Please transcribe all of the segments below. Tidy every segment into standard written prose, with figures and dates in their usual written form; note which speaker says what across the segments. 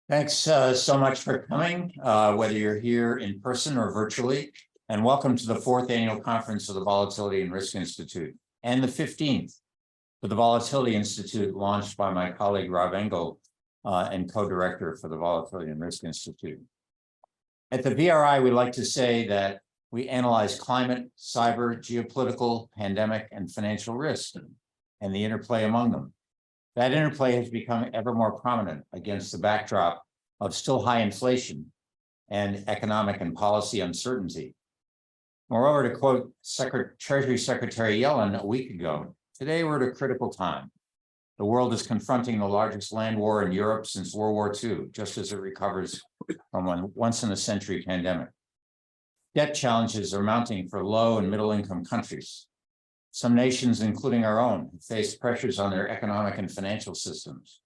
Speaker 1: Thanks so much for coming, whether you're here in person or virtually, and welcome to the 4th annual conference of the Volatility and Risk Institute, and the 15th for the Volatility Institute, launched by my colleague Rob Engel and co-director for the Volatility and Risk Institute. At the VRI, we like to say that we analyze climate, cyber, geopolitical, pandemic, and financial risk, and the interplay among them. That interplay has become ever more prominent against the backdrop of still high inflation and economic and policy uncertainty. Moreover, to quote Treasury Secretary Yellen a week ago, today we're at a critical time. The world is confronting the largest land war in Europe since World War II, just as it recovers from a once-in-a-century pandemic. Debt challenges are mounting for low and middle-income countries. Some nations, including our own, have faced pressures on their economic and financial systems.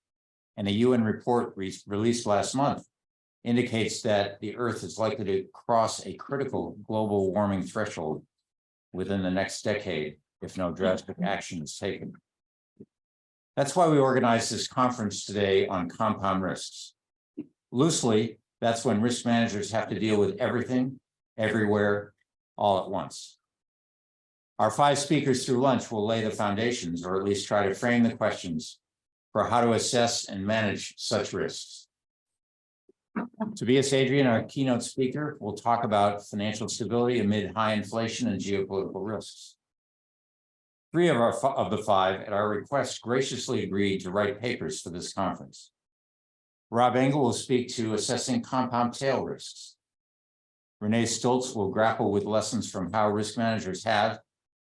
Speaker 1: And a UN report released last month indicates that the Earth is likely to cross a critical global warming threshold within the next decade if no drastic action is taken. That's why we organized this conference today on compound risks. Loosely, that's when risk managers have to deal with everything, everywhere, all at once. Our 5 speakers through lunch will lay the foundations, or at least try to frame the questions for how to assess and manage such risks. Tobias Adrian, our keynote speaker, will talk about financial stability amid high inflation and geopolitical risks. 3 of the 5, at our request, graciously agreed to write papers for this conference. Rob Engel will speak to assessing compound tail risks. Renee Stoltz will grapple with lessons from how risk managers have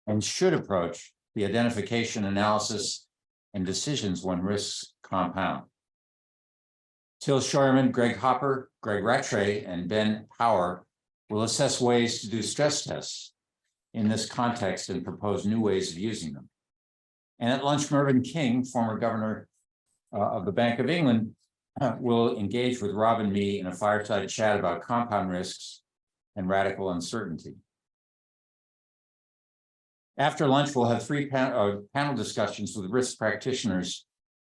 Speaker 1: and should approach the identification, analysis, and decisions when risks compound. Till Scheuermann, Greg Hopper, Greg Rattray, and Ben Power will assess ways to do stress tests in this context and propose new ways of using them. And at lunch, Mervyn King, former governor of the Bank of England, will engage with Rob and me in a fireside chat about compound risks and radical uncertainty. After lunch, we'll have 3 panel discussions with risk practitioners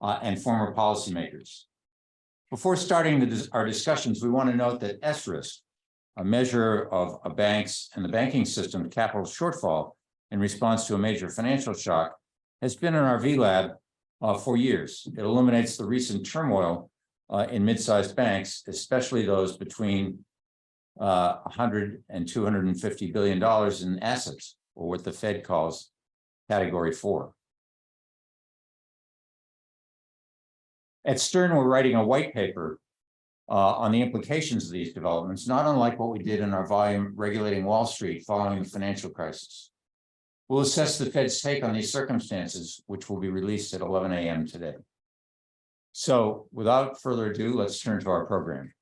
Speaker 1: and former policymakers. Before starting our discussions, we want to note that S-risk, a measure of a bank's and the banking system's capital shortfall in response to a major financial shock, has been in our VLab for years. It illuminates the recent turmoil in mid-sized banks, especially those between $100 and $250 billion in assets, or what the Fed calls Category 4. At Stern, we're writing a white paper on the implications of these developments, not unlike what we did in our volume Regulating Wall Street following the financial crisis. We'll assess the Fed's take on these circumstances, which will be released at 11 a.m. today. So without further ado, let's turn to our program.